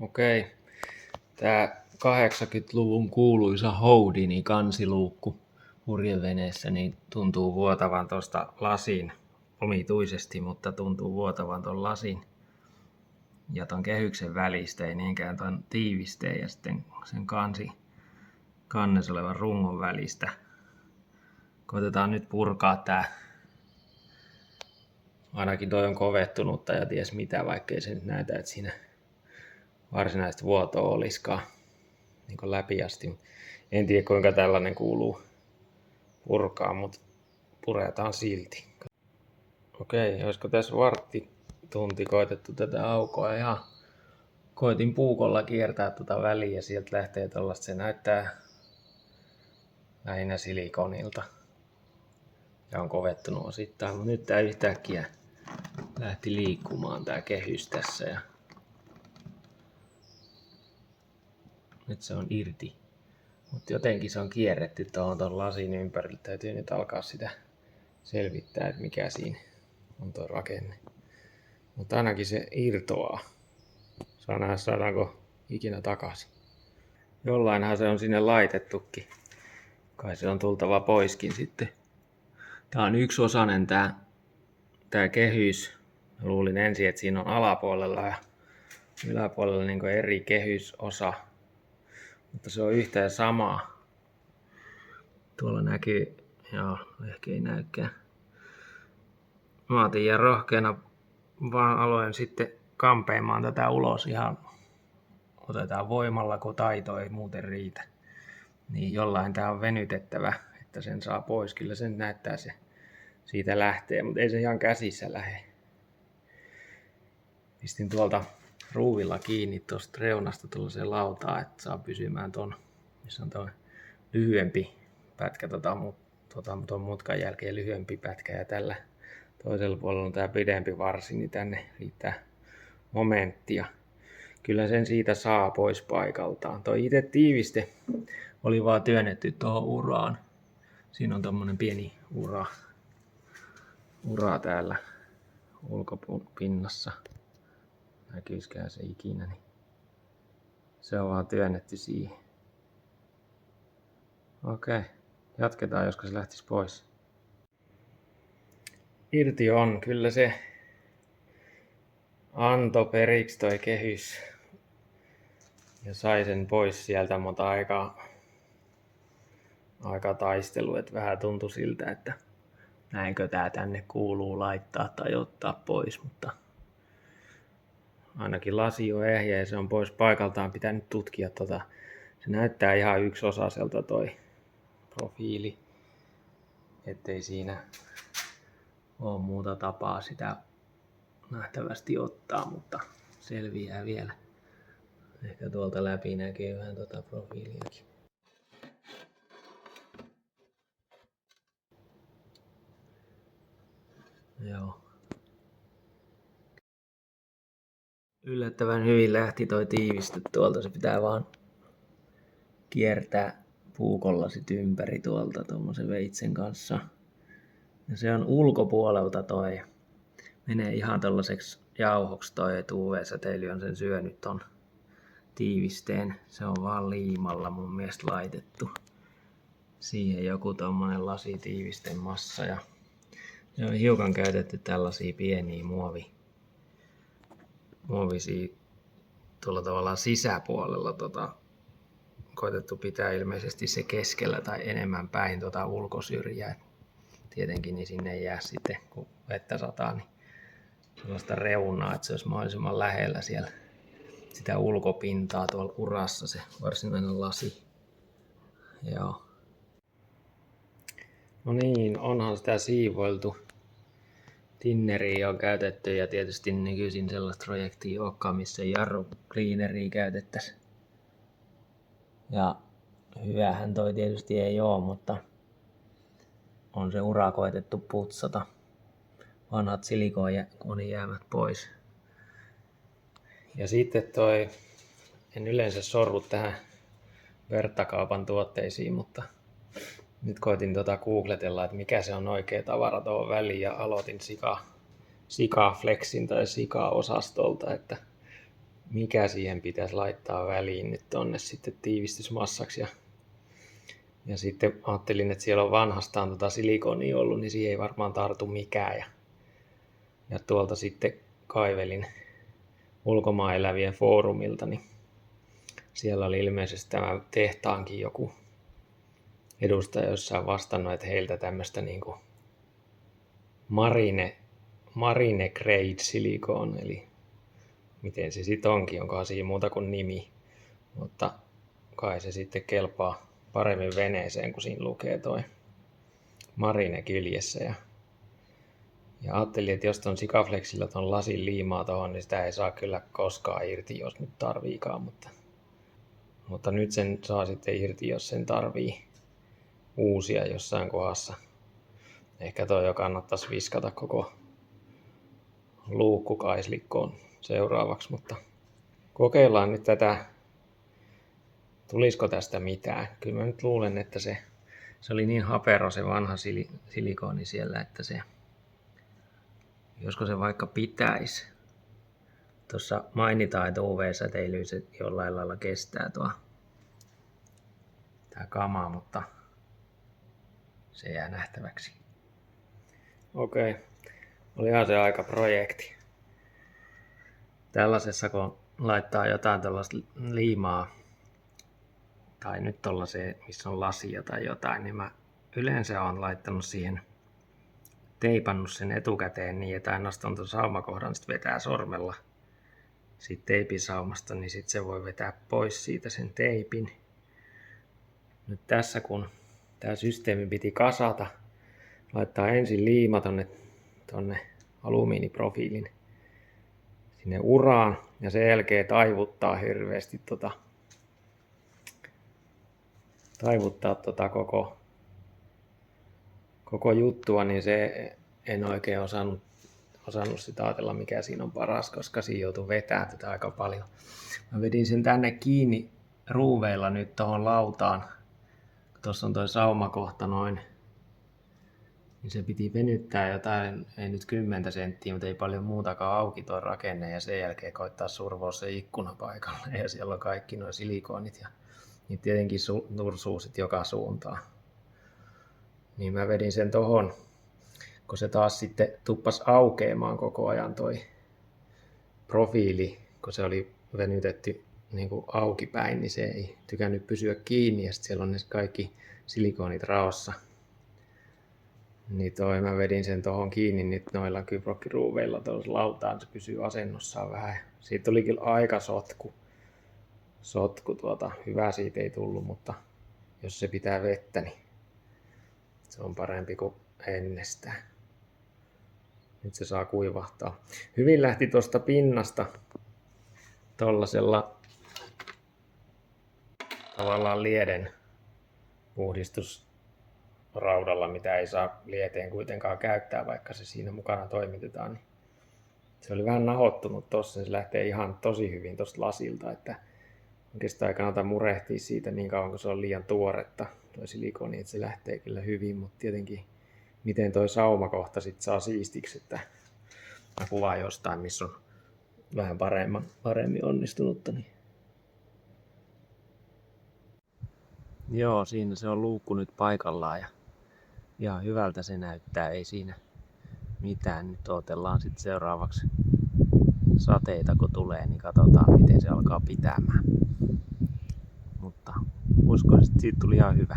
Okei. Tää 80-luvun kuuluisa Houdini kansiluukku purjeveneessä niin tuntuu vuotavan tosta lasin omituisesti, mutta tuntuu vuotavan ton lasin ja ton kehyksen välistä, ei niinkään ton tiivisteen ja sitten sen kannessa olevan rungon välistä. Koitetaan nyt purkaa tää. Ainakin toi on kovettunutta ja ties mitä, vaikkei se nyt näytä, että siinä varsinaista vuotoa olisikaan niin läpi asti. En tiedä kuinka tällainen kuuluu purkaa, mutta puretaan silti. Okei, olisiko tässä varttitunti koitettu tätä aukoa ja koitin puukolla kiertää tuota väliä ja sieltä lähtee tollaista. Se näyttää lähinnä silikonilta ja on kovettunut osittain, mutta nyt tää yhtäkkiä lähti liikkumaan tää kehys tässä ja nyt se on irti. Mutta jotenkin se on kierretty tuon lasin ympärille. Täytyy nyt alkaa sitä selvittää, että mikä siinä on tuo rakenne. Mutta ainakin se irtoaa. Saa nähdä, saadaanko ikinä takaisin. Jollainhan se on sinne laitettukin. Kai se on tultava poiskin sitten. Tää on yksiosainen tää kehys. Mä luulin ensin, että siinä on alapuolella ja yläpuolella niin eri kehysosa. Mutta se on yhtä ja samaa. Tuolla näkyy, joo, ehkä ei näykään. Mä otin ja rohkeana vaan aloin sitten kampeimaan tätä ulos ihan. Otetaan voimalla, kun taito ei muuten riitä. Niin jollain tää on venytettävä, että sen saa pois. Kyllä sen näyttää se siitä lähtee, mutta ei se ihan käsissä lähde. Pistin tuolta ruuvilla kiinni tuosta reunasta tuollaiseen lautaan, että saa pysymään ton, missä on tuo lyhyempi pätkä, tuon mutkan jälkeen lyhyempi pätkä ja tällä toisella puolella on tää pidempi varsi, niin tänne riittää momenttia. Kyllä sen siitä saa pois paikaltaan. Toi itse tiiviste oli vaan työnnetty tuohon uraan. Siinä on tommonen pieni ura täällä ulkopinnassa. Näkyisikään se ikinä, niin se on vaan työnnetty siihen. Okei, jatketaan, josko se lähtisi pois. Irti on, kyllä se antoi periksi toi kehys ja sai sen pois sieltä, mutta aika taistelu, että vähän tuntui siltä, että näinkö tää tänne kuuluu laittaa tai ottaa pois, mutta ainakin lasi on ehjä ja se on pois paikaltaan. Pitää nyt tutkia Se näyttää ihan yksiosaiselta toi profiili, ettei siinä ole muuta tapaa sitä nähtävästi ottaa, mutta selviää vielä. Ehkä tuolta läpi näkee vähän profiiliakin. Joo. Yllättävän hyvin lähti toi tiiviste tuolta. Se pitää vaan kiertää puukolla sit ympäri tuolta tommosen veitsen kanssa. Ja se on ulkopuolelta toi. Menee ihan tollaseksi jauhoksi toi, että UV-säteily on sen syönyt ton tiivisteen. Se on vaan liimalla mun mielestä laitettu. Siihen joku tommonen lasitiivisten massa ja se on hiukan käytetty tällaisia pieniä muovisia tuolla tavallaan sisäpuolella koitettu pitää ilmeisesti se keskellä tai enemmän päin ulkosyrjää. Tietenkin niin sinne ei jää sitten, kun vettä sataa, niin sellaista reunaa, että se olisi mahdollisimman lähellä siellä sitä ulkopintaa tuolla urassa se varsinainen lasi. Joo. No niin, onhan sitä siivoiltu. Tinneriä on käytetty ja tietysti nykyisin sellaista projektia olekaan, missä jarrucleaneria käytettäisiin. Ja hyvähän toi tietysti ei oo, mutta on se ura koetettu putsata. Vanhat silikoonijäämät pois. Ja sitten en yleensä sorru tähän verttakaupan tuotteisiin, mutta nyt koitin googletella, että mikä se on oikea tavara tuohon väliin ja aloitin Sikaflexin tai Sika-osastolta, että mikä siihen pitäisi laittaa väliin nyt tonne sitten tiivistysmassaksi. Ja sitten ajattelin, että siellä on vanhastaan silikonia ollut, niin siihen ei varmaan tartu mikään. Ja tuolta sitten kaivelin ulkomaan elävien foorumilta, niin siellä oli ilmeisesti tämä tehtaankin joku edustaja jossain vastannut, että heiltä tämmöistä niinku marine grade silikon, eli miten se sitten onkin, onkohan siinä muuta kuin nimi, mutta kai se sitten kelpaa paremmin veneeseen, kun siinä lukee toi marine kyljessä. Ja ajattelin, että jos ton Sikaflexilla ton lasin liimaa tohon, niin sitä ei saa kyllä koskaan irti, jos nyt tarviikaan, mutta nyt sen saa sitten irti, jos sen tarvii uusia jossain kohdassa. Ehkä toi jo kannattaisi viskata koko luukkukaislikkoon seuraavaksi, mutta kokeillaan nyt tätä. Tulisiko tästä mitään? Kyllä mä nyt luulen, että se oli niin hapero se vanha silikoni siellä, että josko se vaikka pitäisi. Tuossa mainitaan, että UV-säteily se jollain lailla kestää tää kama, mutta se jää nähtäväksi. Okei, olihan se aika projekti. Tällaisessa kun laittaa jotain tällaista liimaa, tai nyt tollaiseen, missä on lasia tai jotain, niin mä yleensä olen laittanut siihen, teipannut sen etukäteen niin, että aina on tuon saumakohdan, sit vetää sormella siitä teipisaumasta, niin sit se voi vetää pois siitä sen teipin. Nyt tässä kun tämä systeemi piti kasata, laittaa ensin liima tonne alumiiniprofiilin sinne uraan ja sen jälkeen taivuttaa hirveästi koko juttua, niin se en oikein osannut sitä ajatella, mikä siinä on paras, koska siinä joutui vetämään tätä aika paljon. Mä vedin sen tänne kiinni ruuveilla nyt tuohon lautaan. Tuossa on toi saumakohta noin, niin se piti venyttää jotain, ei nyt 10 senttiä, mutta ei paljon muutakaan auki tuo rakenne, ja sen jälkeen koittaa survoa se ikkuna paikalle, ja siellä on kaikki nuo silikonit, ja niin tietenkin nursuu sit joka suuntaan. Niin mä vedin sen tohon, kun se taas sitten tuppas aukeamaan koko ajan toi profiili, kun se oli venytetty niin kuin aukipäin, niin se ei tykännyt pysyä kiinni, ja sitten siellä on ne kaikki silikonit raossa. Niin mä vedin sen tohon kiinni nyt noilla kyprokkiruuveilla tuossa lautaan, se pysyy asennossaan vähän. Siitä tuli kyllä aika sotku. Hyvä siitä ei tullut, mutta jos se pitää vettä, niin se on parempi kuin ennestään. Nyt se saa kuivahtaa. Hyvin lähti tuosta pinnasta tollasella tavallaan lieden puhdistusraudalla, mitä ei saa lieteen kuitenkaan käyttää, vaikka se siinä mukana toimitetaan. Niin se oli vähän nahottunut tossa, se lähtee ihan tosi hyvin tosta lasilta, että oikeastaan ei kannata murehtia siitä niin kauan, kun se on liian tuoretta toi silikoni, että se lähtee kyllä hyvin, mutta tietenkin miten toi saumakohta sit saa siistiksi, että mä kuvaan jostain, missä on vähän paremmin onnistunutta. Niin. Joo, siinä se on luukku nyt paikallaan ja ihan hyvältä se näyttää, ei siinä mitään. Nyt odotellaan sitten seuraavaksi sateita kun tulee, niin katsotaan miten se alkaa pitämään. Mutta uskoisin, että siitä tuli ihan hyvä.